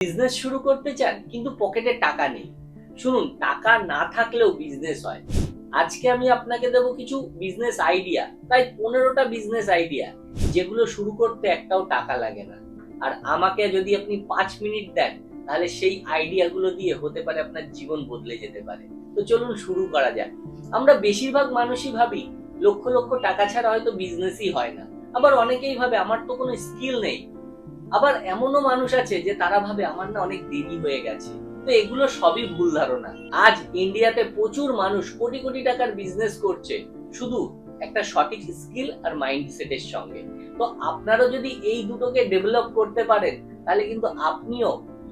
Business শুরু করতে চান কিন্তু পকেটে টাকা নেই। শুনুন, টাকা না থাকলেও বিজনেস হয়। আজকে আমি আপনাকে দেব কিছু বিজনেস আইডিয়া, প্রায় 15টা বিজনেস আইডিয়া, যেগুলো শুরু করতে একটাও টাকা লাগে না। আর আমাকে যদি আপনি 5 মিনিট দেন, তাহলে সেই আইডিয়াগুলো দিয়ে হতে পারে আপনার জীবন বদলে যেতে পারে। তো চলুন শুরু করা যাক। আমরা বেশিরভাগ মানুষই ভাবি লক্ষ লক্ষ টাকা ছাড়া হয়তো বিজনেসই হয় না। আবার অনেকেই ভাবে আমার তো কোনো স্কিল নেই। আবার এমনও মানুষ আছে যে তারা ভাবে আমার না অনেক দেরি হয়ে গেছে। তো এগুলো সবই ভুল ধারণা। আজ ইন্ডিয়াতে প্রচুর মানুষ কোটি কোটি টাকার বিজনেস করছে, শুধু একটা সঠিক স্কিল আর মাইন্ডসেটের সঙ্গে। তো আপনারও যদি এই দুটোকে ডেভেলপ করতে পারেন, তাহলে কিন্তু আপনিও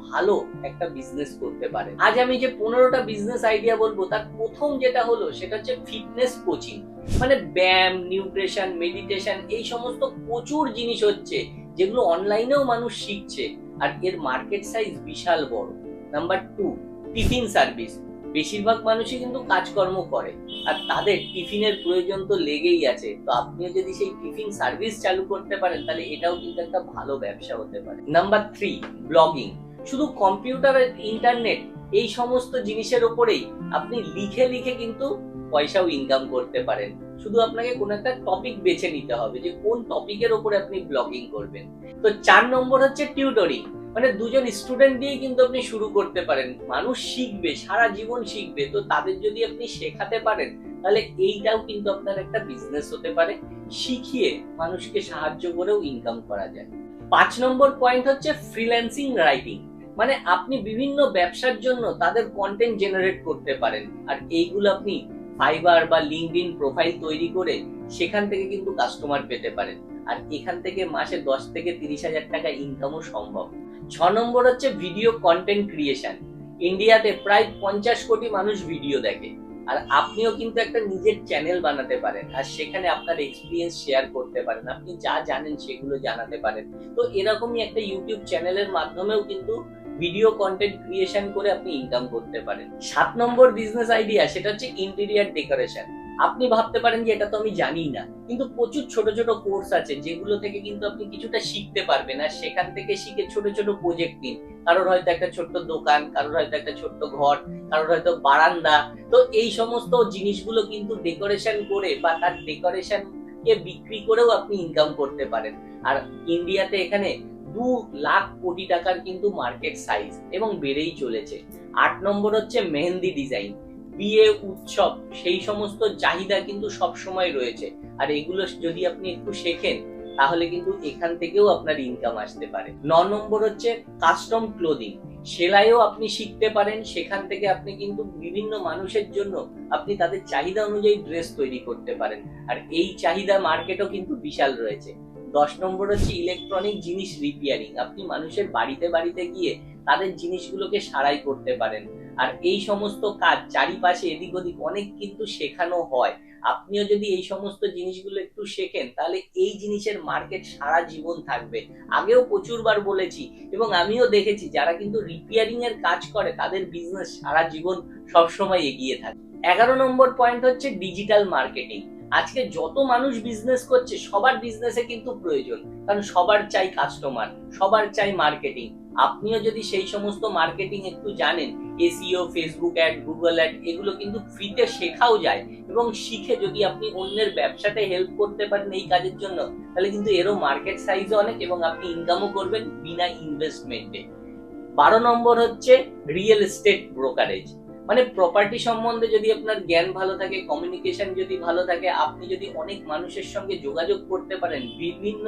ভালো একটা বিজনেস করতে পারেন। আজ আমি যে 15টা বিজনেস আইডিয়া বলবো, তার প্রথম যেটা হলো সেটা হচ্ছে ফিটনেস কোচিং। মানে ব্যায়াম, নিউট্রিশন, মেডিটেশন, এই সমস্ত প্রচুর জিনিস হচ্ছে যেগুলো অনলাইনেও মানুষ শিখছে, আর এর মার্কেট সাইজ বিশাল বড়। Number 2, tiffin service. বেশিরভাগ মানুষই কিন্তু কাজকর্ম করে, আর তাদের টিফিনের প্রয়োজন তো লেগেই আছে। তো আপনিও যদি সেই টিফিন সার্ভিস চালু করতে পারেন, তাহলে এটাও কিন্তু একটা ভালো ব্যবসা হতে পারে। Number 3, blogging. শুধু কম্পিউটার আর ইন্টারনেট, এই সমস্ত জিনিসের উপরেই আপনি লিখে লিখে কিন্তু পয়সাও ইনকাম করতে পারেন। শুধু আপনাকে কোন একটা টপিক বেছে নিতে হবে যে কোন টপিকের উপরে আপনি ব্লগিং করবেন। তো 4 নম্বর হচ্ছে টিউটরিং। মানে দুজন স্টুডেন্ট দিয়ে কিন্তু আপনি শুরু করতে পারেন। মানুষ শিখবে, সারা জীবন শিখবে, তো তাদের যদি আপনি শেখাতে পারেন, তাহলে এইটাও কিন্তু আপনার একটা বিজনেস হতে পারে। শিখিয়ে মানুষকে সাহায্য করেও ইনকাম করা যায়। 5 নম্বর পয়েন্ট হচ্ছে ফ্রিল্যান্সিং রাইটিং। মানে আপনি বিভিন্ন ব্যবসার জন্য তাদের কন্টেন্ট জেনারেট করতে পারেন, আর এইগুলো আপনি ফাইবার বা লিঙ্কডইন প্রোফাইল তৈরি করে সেখান থেকে কিন্তু কাস্টমার পেতে পারেন। আর এখান থেকে মাসে 10 থেকে 30,000 টাকা ইনকামও সম্ভব। 6 নম্বর হচ্ছে ভিডিও কন্টেন্ট ক্রিয়েশন। ইন্ডিয়াতে প্রায় 50 কোটি মানুষ ভিডিও দেখে, আর আপনিও কিন্তু একটা নিজের চ্যানেল বানাতে পারেন, আর সেখানে আপনার এক্সপিরিয়েন্স শেয়ার করতে পারেন, আপনি যা জানেন সেগুলো জানাতে পারেন। তো এরকমই একটা ইউটিউব চ্যানেলের মাধ্যমেও কিন্তু ভিডিও কন্টেন্ট ক্রিয়েশন করে আপনি ইনকাম করতে পারেন। 7 নম্বর বিজনেস আইডিয়া, সেটা হচ্ছে ইন্টেরিয়র ডেকোরেশন। আপনি ভাবতে পারেন যে এটা তো আমি জানি না, কিন্তু প্রচুর ছোট ছোট কোর্স আছে যেগুলো থেকে কিন্তু আপনি কিছুটা শিখতে পারবেন, আর সেখান থেকে শিখে ছোট ছোট প্রজেক্ট নিন। কারোর হয়তো একটা ছোট্ট দোকান, কারোর হয়তো একটা ছোট্ট ঘর, কারোর হয়তো বারান্দা। তো এই সমস্ত জিনিসগুলো কিন্তু ডেকোরেশন করে বা তার ডেকোরেশন কে বিক্রি করেও আপনি ইনকাম করতে পারেন। আর ইন্ডিয়াতে এখানে 2 লাখ কোটি টাকার কিন্তু মার্কেট সাইজ, এবং বেড়েই চলেছে। 8 নম্বর হচ্ছে মেহেন্দি ডিজাইন। বিয়ে, উৎসব, সেই সমস্ত চাহিদা কিন্তু সব সময় রয়েছে, আর এগুলো যদি আপনি একটু শেখেন, তাহলে কিন্তু এখান থেকেও আপনার ইনকাম আসতে পারে। 9 নম্বর হচ্ছে কাস্টম ক্লোদিং। সেলাইও আপনি শিখতে পারেন, সেখান থেকে আপনি কিন্তু বিভিন্ন মানুষের জন্য আপনি তাদের চাহিদা অনুযায়ী ড্রেস তৈরি করতে পারেন, আর এই চাহিদা মার্কেটও কিন্তু বিশাল রয়েছে। 10 নম্বর হচ্ছে ইলেকট্রনিক জিনিস রিপেয়ারিং। আপনি মানুষের বাড়িতে বাড়িতে গিয়ে তাদের জিনিসগুলোকে সারাই করতে পারেন, আর এই সমস্ত কাজ চারিপাশে এদিক ওদিক অনেক কিন্তু শেখানো হয়। আপনিও যদি এই সমস্ত জিনিসগুলো একটু শেখেন, তাহলে এই জিনিসের মার্কেট সারা জীবন থাকবে। আগেও প্রচুরবার বলেছি, এবং আমিও দেখেছি যারা কিন্তু রিপেয়ারিং এর কাজ করে তাদের বিজনেস সারা জীবন সবসময় এগিয়ে থাকে। 11 নম্বর পয়েন্ট হচ্ছে ডিজিটাল মার্কেটিং। আজকে যত মানুষ বিজনেস করছে, সবার বিজনেসে কিন্তু প্রয়োজন, কারণ সবার চাই কাস্টমার, সবার চাই মার্কেটিং। আপনিও যদি সেই সমস্ত মার্কেটিং একটু জানেন, SEO, Facebook ad, Google ad, এগুলো কিন্তু ফ্রিতে শেখাও যায়, এবং শিখে যদি আপনি অন্যের ব্যবসাতে হেল্প করতে পারেন এই কাজের জন্য, তাহলে কিন্তু এরও মার্কেট সাইজও অনেক, এবং আপনি ইনকামও করবেন বিনা ইনভেস্টমেন্টে। 12 নম্বর হচ্ছে রিয়েল এস্টেট ব্রোকারেজ। মানে প্রপার্টি সম্বন্ধে যদি আপনার জ্ঞান ভালো থাকে, কমিউনিকেশন যদি ভালো থাকে, আপনি যদি অনেক মানুষের সঙ্গে যোগাযোগ করতে পারেন, বিভিন্ন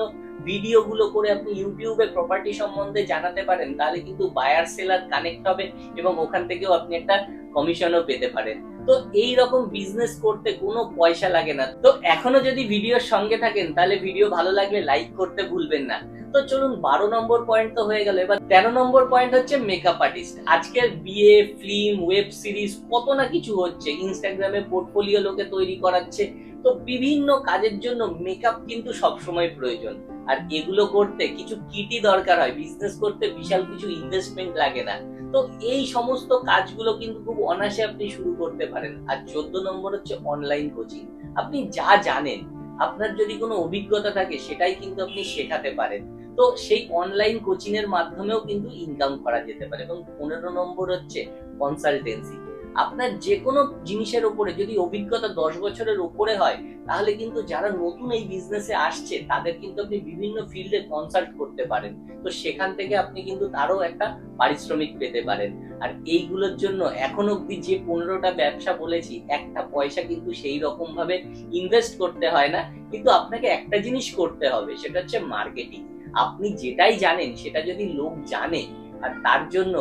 ভিডিওগুলো করে আপনি ইউটিউবে প্রপার্টি সম্বন্ধে জানাতে পারেন, তাহলে কিন্তু বায়ার সেলার কানেক্ট হবে, এবং ওখান থেকেও আপনি একটা কমিশনও পেতে পারেন। তো এই রকম বিজনেস করতে কোনো পয়সা লাগে না। তো এখনো যদি ভিডিওর সঙ্গে থাকেন, তাহলে ভিডিও ভালো লাগলে লাইক করতে ভুলবেন না। তো চলুন, 12 নম্বর পয়েন্ট তো হয়ে গেল, এবার 13 নম্বর পয়েন্ট হচ্ছে মেকআপ আর্টিস্ট। আজকের বিয়ে, ফিল্ম, ওয়েব সিরিজ, কত না কিছু হচ্ছে। ইনস্টাগ্রামে পোর্টফোলিও লোকে তৈরি করাচ্ছে। তো বিভিন্ন কাজের জন্য মেকআপ কিন্তু সবসময় প্রয়োজন, আর এগুলো করতে কিছু কিটই দরকার হয়। বিজনেস করতে বিশাল কিছু ইনভেস্টমেন্ট লাগে না। তো এই সমস্ত কাজগুলো কিন্তু খুব অনায়াসে আপনি শুরু করতে পারেন। আর 14 নম্বর হচ্ছে অনলাইন কোচিং। আপনি যা জানেন, আপনার যদি কোনো অভিজ্ঞতা থাকে, সেটাই কিন্তু আপনি শেখাতে পারেন। তো সেই অনলাইন কোচিং এর মাধ্যমেও কিন্তু ইনকাম করা যেতে পারে। এবং 15 নম্বর হচ্ছে কনসালটেন্সি। আপনার যে কোনো জিনিসের উপরে যদি অভিজ্ঞতা 10 বছরের উপরে হয়, তাহলে কিন্তু যারা নতুন এই বিজনেসে আসছে তাদের কিন্তু আপনি বিভিন্ন ফিল্ডে কনসাল্ট করতে পারেন। তো সেখান থেকে আপনি কিন্তু তারও একটা পারিশ্রমিক পেতে পারেন। আর এইগুলোর জন্য এখন অব্দি যে 15টা ব্যবসা বলেছি, একটা পয়সা কিন্তু সেই রকম ভাবে ইনভেস্ট করতে হয় না। কিন্তু আপনাকে একটা জিনিস করতে হবে, সেটা হচ্ছে মার্কেটিং। আপনি যেটাই জানেন সেটা যদি লোক জানে, আর তার জন্য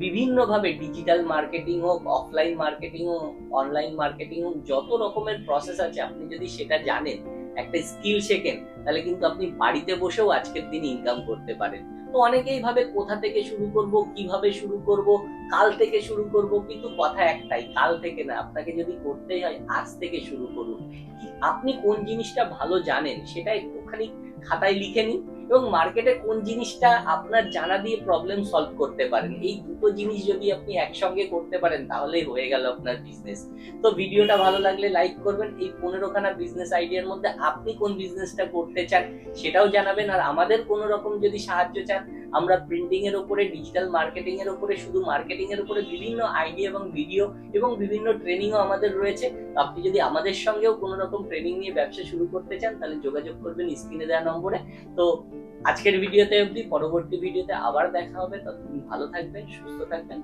বিভিন্নভাবে ডিজিটাল মার্কেটিং হোক, অফলাইন মার্কেটিং হোক, অনলাইন মার্কেটিং হোক, যত রকমের প্রসেস আছে আপনি যদি সেটা জানেন, একটা স্কিল শেখেন, তাহলে কিন্তু আপনি বাড়িতে বসেও আজকের দিনে ইনকাম করতে পারেন। তো অনেকেই ভাবে কোথা থেকে শুরু করব, কিভাবে শুরু করব, কাল থেকে শুরু করব, কিন্তু কথা একটাই, কাল থেকে না, আপনাকে যদি করতেই হয় আজ থেকে শুরু করুন। আপনি কোন জিনিসটা ভালো জানেন সেটা একটুখানি খাতায় লিখে নিন, এবং মার্কেটে কোন জিনিসটা আপনার জানা দিয়ে প্রবলেম সলভ করতে পারেন, এই দুটো জিনিস যদি আপনি একসঙ্গে করতে পারেন তাহলেই হয়ে গেল আপনার বিজনেস। তো ভিডিওটা ভালো লাগলে লাইক করবেন। এই 15খানা বিজনেস আইডিয়ার মধ্যে আপনি কোন বিজনেসটা করতে চান সেটাও জানাবেন। আর আমাদের কোনো রকম যদি সাহায্য চান, আমরা প্রিন্টিং এর উপরে, ডিজিটাল মার্কেটিং এর উপরে, শুধু মার্কেটিং এর উপরে বিভিন্ন আইডিয়া এবং ভিডিও এবং বিভিন্ন ট্রেনিংও আমাদের রয়েছে। আপনি যদি আমাদের সঙ্গেও কোনো রকম ট্রেনিং নিয়ে ব্যবসা শুরু করতে চান, তাহলে যোগাযোগ করবেন স্ক্রিনে দেওয়া নম্বরে। তো আজকের ভিডিওতে অবধি, পরবর্তী ভিডিওতে আবার দেখা হবে। ততদিন ভালো থাকবেন, সুস্থ থাকবেন।